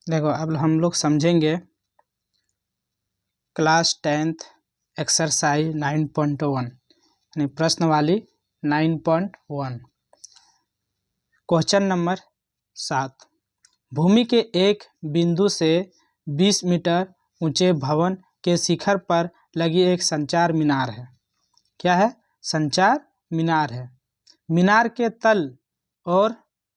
देखो अब हम लोग समझेंगे क्लास 10th एक्सरसाइज 9.1 यानी प्रश्नवाली 9.1। Question number 7। भूमि के एक बिंदु से 20 मीटर ऊंचे भवन के शिखर पर लगी एक संचार मीनार है। क्या है? संचार मीनार है। मीनार के तल और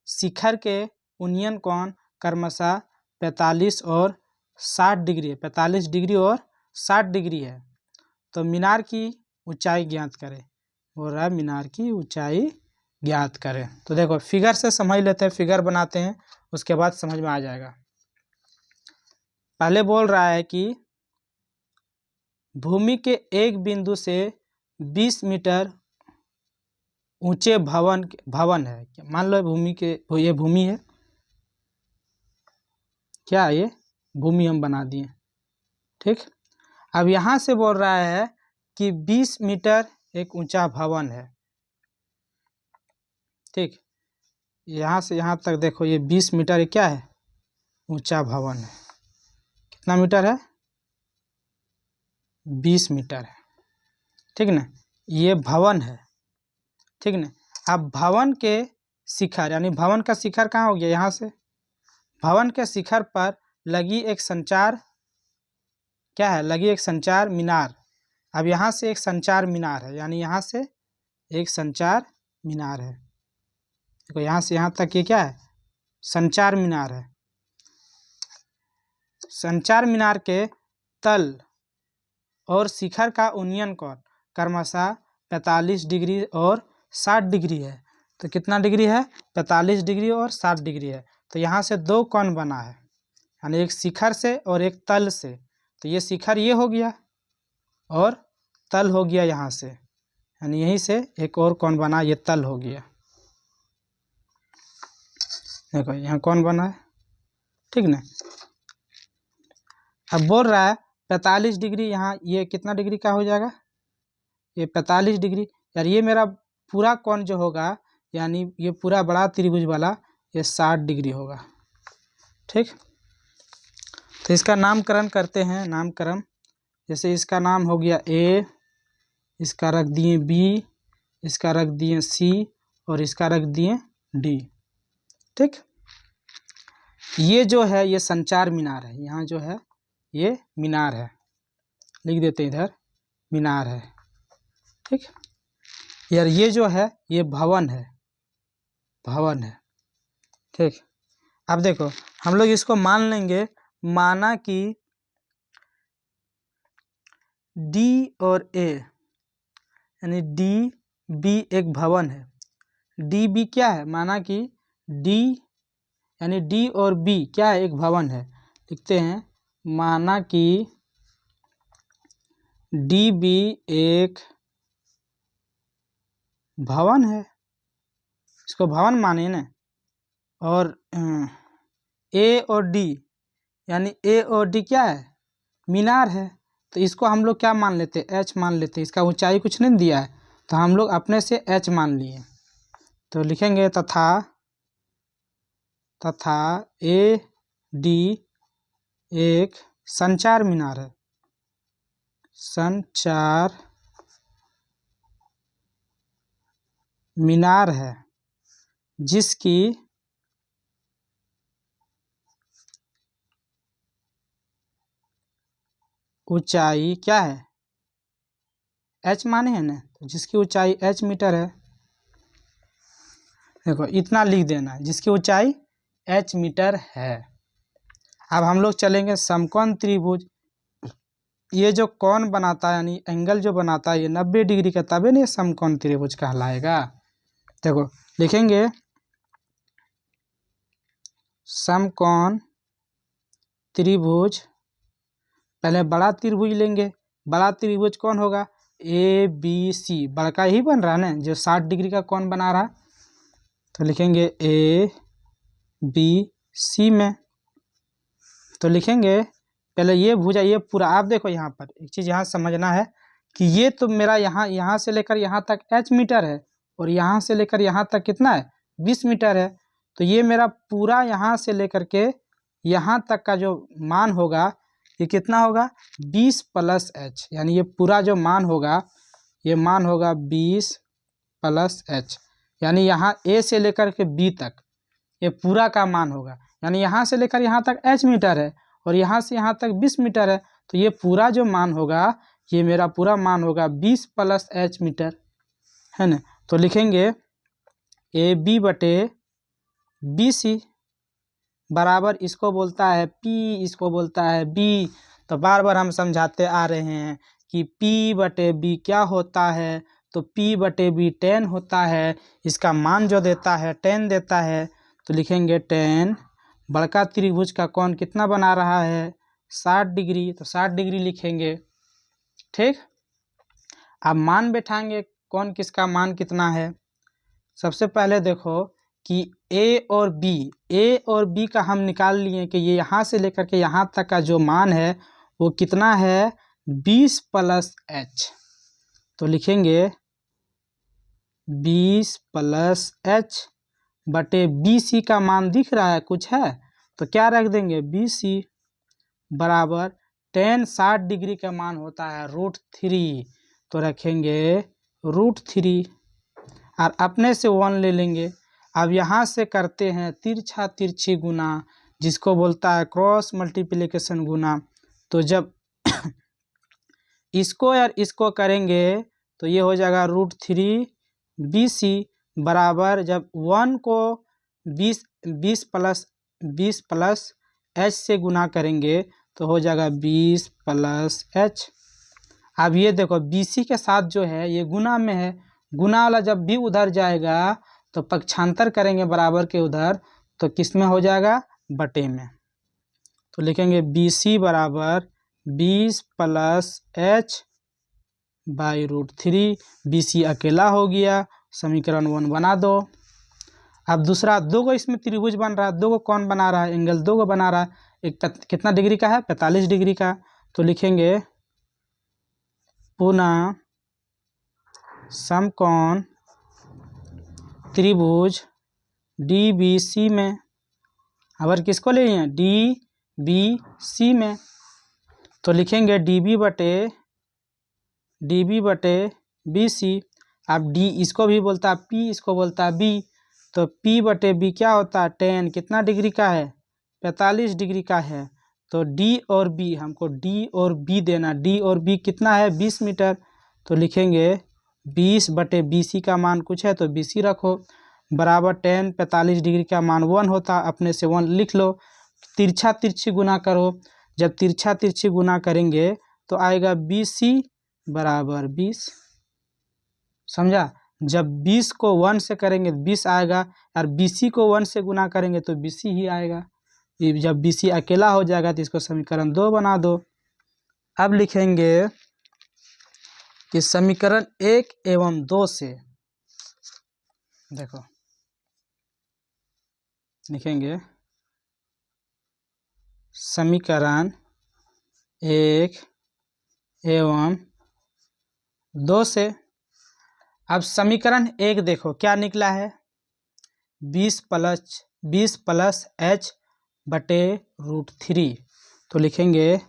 शिखर के उन्नयन कोण क्रमशः 45 और 60 डिग्री है। 45 डिग्री और 60 डिग्री है। तो मीनार की ऊंचाई ज्ञात करें। बोल रहा है मीनार की ऊंचाई ज्ञात करें। तो देखो फिगर से समझ लेते हैं, फिगर बनाते हैं, उसके बाद समझ में आ जाएगा। पहले बोल रहा है कि भूमि के एक बिंदु से 20 मीटर ऊंचे भवन है। मान लो भूमि के ये भूमि है। क्या ये भूमि हम बना दिए, ठीक। अब यहाँ से बोल रहा है कि 20 मीटर एक ऊंचा भवन है, ठीक। यहाँ से यहाँ तक देखो ये 20 मीटर क्या है? ऊंचा भवन है। कितना मीटर है? 20 मीटर है, ठीक ना। ये भवन है, ठीक ना। अब भवन के शिखर यानी भवन का शिखर कहाँ हो गया? यहाँ से भवन के शिखर पर लगी एक संचार क्या है? लगी एक संचार मीनार। अब यहाँ से एक संचार मीनार है, यानी यहाँ से एक संचार मीनार है। देखो यहाँ से यहाँ तक ये क्या है? संचार मीनार है। संचार मीनार के तल और शिखर का उन्नयन कोण क्रमशः 45 डिग्री और 60 डिग्री है। तो कितना डिग्री है? 45 डिग्री और 60 डिग्री है। तो यहाँ से दो कोण बना है, यानी एक शिखर से और एक तल से। तो ये शिखर ये हो गया और तल हो गया यहाँ से, यानी यहीं से एक और कोण बना, ये तल हो गया। देखो यहाँ कोण बना है, ठीक ना। अब बोल रहा है 45 डिग्री, यहाँ ये कितना डिग्री का हो जाएगा? ये 45 डिग्री। यार ये मेरा पूरा कोण जो होगा, यानी ये पूरा बड़ा त्रिभुज वाला, ये 60 डिग्री होगा, ठीक। तो इसका नामकरण करते हैं। नामकरण जैसे इसका नाम हो गया ए, इसका रख दिए बी, इसका रख दिए सी और इसका रख दिए डी, ठीक। ये जो है ये संचार मीनार है। यहाँ जो है ये मीनार है, लिख देते हैं इधर मीनार है, ठीक। यार ये जो है ये भवन है, भवन है, ठीक। अब देखो हम लोग इसको मान लेंगे, माना कि डी और ए यानी डी बी एक भवन है। डी बी क्या है? माना कि डी यानी डी और बी क्या है? एक भवन है। लिखते हैं माना कि डी बी एक भवन है, इसको भवन माने ना। और ए और डी यानी ए और डी क्या है? मीनार है। तो इसको हम लोग क्या मान लेते हैं? एच मान लेते हैं। इसका ऊंचाई कुछ नहीं दिया है, तो हम लोग अपने से एच मान लिए। तो लिखेंगे तथा ए डी एक संचार मीनार है। संचार मीनार है जिसकी ऊंचाई क्या है? एच माने है ना, तो जिसकी ऊंचाई एच मीटर है। देखो इतना लिख देना है, जिसकी ऊंचाई एच मीटर है। अब हम लोग चलेंगे समकोण त्रिभुज। ये जो कोण बनाता है यानी एंगल जो बनाता है ये 90 डिग्री का, तबे नहीं समकोण त्रिभुज कहलाएगा। देखो लिखेंगे समकोण त्रिभुज। पहले बड़ा त्रिभुज लेंगे। बड़ा त्रिभुज कौन होगा? ए बी सी, बड़का ही बन रहा है ना, जो 60 डिग्री का कोण बना रहा। तो लिखेंगे ए बी सी में। तो लिखेंगे पहले ये भुजा, ये पूरा। आप देखो यहाँ पर एक चीज़ यहाँ समझना है कि ये तो मेरा यहाँ से लेकर यहाँ तक एच मीटर है, और यहाँ से लेकर यहाँ तक कितना है? 20 मीटर है। तो ये मेरा पूरा यहाँ से लेकर के यहाँ तक का जो मान होगा ये कितना होगा 20 प्लस एच, यानी ये पूरा जो मान होगा ये मान होगा 20 प्लस एच, यानी यहाँ ए से लेकर के बी तक ये पूरा का मान होगा, यानी यहाँ से लेकर यहाँ तक एच मीटर है और यहाँ से यहाँ तक 20 मीटर है, तो ये पूरा जो मान होगा ये मेरा पूरा मान होगा 20 प्लस एच मीटर, है ना। तो लिखेंगे ए बी बटे बी सी बराबर इसको बोलता है पी, इसको बोलता है बी। तो बार बार हम समझाते आ रहे हैं कि पी बटे बी क्या होता है, तो पी बटे बी 10 होता है। इसका मान जो देता है 10 देता है, तो लिखेंगे 10 बड़का त्रिभुज का कोण कितना बना रहा है 60 डिग्री, तो 60 डिग्री लिखेंगे। ठीक, अब मान बैठाएंगे कौन किसका मान कितना है। सबसे पहले देखो कि ए और बी का हम निकाल लिए कि ये यहाँ से लेकर के यहाँ तक का जो मान है वो कितना है 20 प्लस एच, तो लिखेंगे 20 प्लस एच बटे बी सी का मान दिख रहा है कुछ है, तो क्या रख देंगे बी सी बराबर 10 60 डिग्री का मान होता है √3, तो रखेंगे √3 और अपने से 1 ले लेंगे। अब यहाँ से करते हैं तिरछा तिरछी गुना, जिसको बोलता है क्रॉस मल्टीप्लिकेशन गुना। तो जब इसको और इसको करेंगे तो ये हो जाएगा √3 BC बराबर, जब 1 को 20 प्लस H से गुना करेंगे तो हो जाएगा 20 प्लस H। अब ये देखो BC के साथ जो है ये गुना में है, गुना वाला जब भी उधर जाएगा तो पक्षांतर करेंगे बराबर के उधर, तो किस में हो जाएगा बटे में। तो लिखेंगे BC बराबर 20 प्लस H बाई √3। BC अकेला हो गया, समीकरण 1 बना दो। अब दूसरा 2 को इसमें त्रिभुज बन रहा है, 2 को कौन बना रहा है एंगल 2 को बना रहा है, एक कितना डिग्री का है 45 डिग्री का। तो लिखेंगे पुनः समकोण त्रिभुज DBC में, अगर किसको ले हैं DBC में, तो लिखेंगे DB बटे BC। अब D इसको भी बोलता है P, इसको बोलता है B, तो P बटे B क्या होता है 10 कितना डिग्री का है 45 डिग्री का है। तो D और B हमको D और B देना, D और B कितना है 20 मीटर, तो लिखेंगे 20 बटे BC का मान कुछ है तो BC रखो बराबर 10 45 डिग्री का मान 1 होता, अपने से 1 लिख लो। तिरछा तिरछी गुना करो, जब तिरछा तिरछी गुना करेंगे तो आएगा BC बराबर 20, समझा। जब 20 को 1 से करेंगे 20 आएगा और BC को 1 से गुना करेंगे तो BC ही आएगा। जब BC अकेला हो जाएगा तो इसको समीकरण 2 बना दो। अब लिखेंगे कि समीकरण 1 एवं 2 से, देखो लिखेंगे समीकरण 1 एवं 2 से। अब समीकरण 1 देखो क्या निकला है 20 प्लस H बटे √3, तो लिखेंगे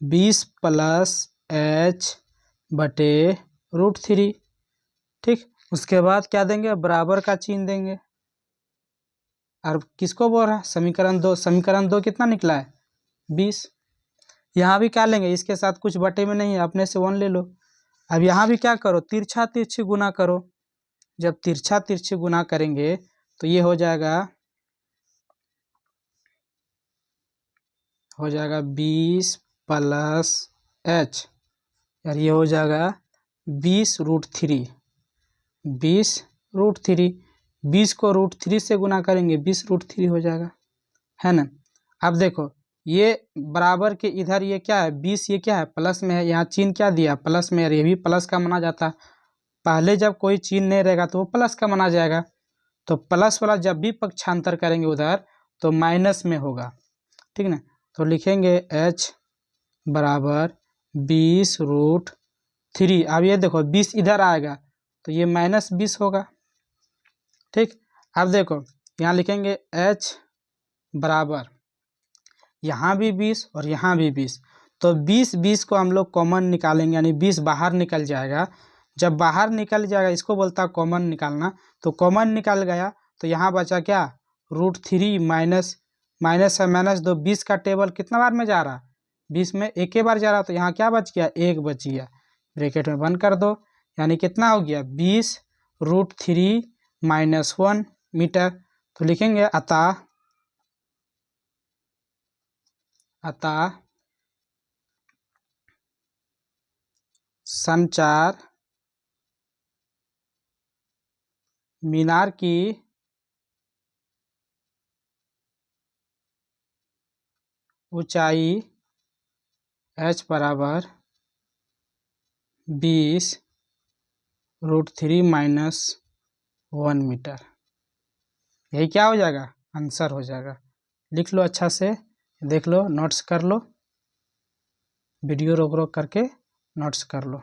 20 प्लस H बटे √3। ठीक, उसके बाद क्या देंगे बराबर का चिन्ह देंगे। और किसको बोल रहा है समीकरण 2, समीकरण 2 कितना निकला है 20। यहाँ भी क्या लेंगे, इसके साथ कुछ बटे में नहीं है, अपने से 1 ले लो। अब यहाँ भी क्या करो तिरछा तिरछी गुना करो, जब तिरछा तिरछी गुना करेंगे तो ये हो जाएगा 20 प्लस H, यार ये हो जाएगा 20 √3, 20 √3, 20 को √3 से गुना करेंगे 20 √3 हो जाएगा, है ना। अब देखो ये बराबर के इधर ये क्या है 20, ये क्या है प्लस में है, यहाँ चिन्ह क्या दिया प्लस में, ये भी प्लस का माना जाता है। पहले जब कोई चिन्ह नहीं रहेगा तो वो प्लस का माना जाएगा, तो प्लस वाला जब भी पक्षांतर करेंगे उधर तो माइनस में होगा, ठीक ना। तो लिखेंगे H बराबर 20 √3। अब ये देखो 20 इधर आएगा तो ये -20 होगा, ठीक। अब देखो यहाँ लिखेंगे H बराबर यहाँ भी 20 और यहाँ भी 20, तो 20 को हम लोग कॉमन निकालेंगे, यानी 20 बाहर निकल जाएगा। जब बाहर निकल जाएगा, इसको बोलता है कॉमन निकालना, तो कॉमन निकल गया तो यहाँ बचा क्या, √3 माइनस माइनस है माइनस 2, 20 का टेबल कितना बार में जा रहा, 20 में एक ही बार जा रहा, तो यहाँ क्या बच गया, 1 बच गया, ब्रैकेट में बंद कर दो, यानी कितना हो गया 20 √3 माइनस 1 मीटर। तो लिखेंगे अतः संचार मीनार की ऊंचाई h बराबर 20 √3 माइनस 1 मीटर। यही क्या हो जाएगा, आंसर हो जाएगा। लिख लो अच्छा से, देख लो, नोट्स कर लो, वीडियो रोक रोक करके नोट्स कर लो।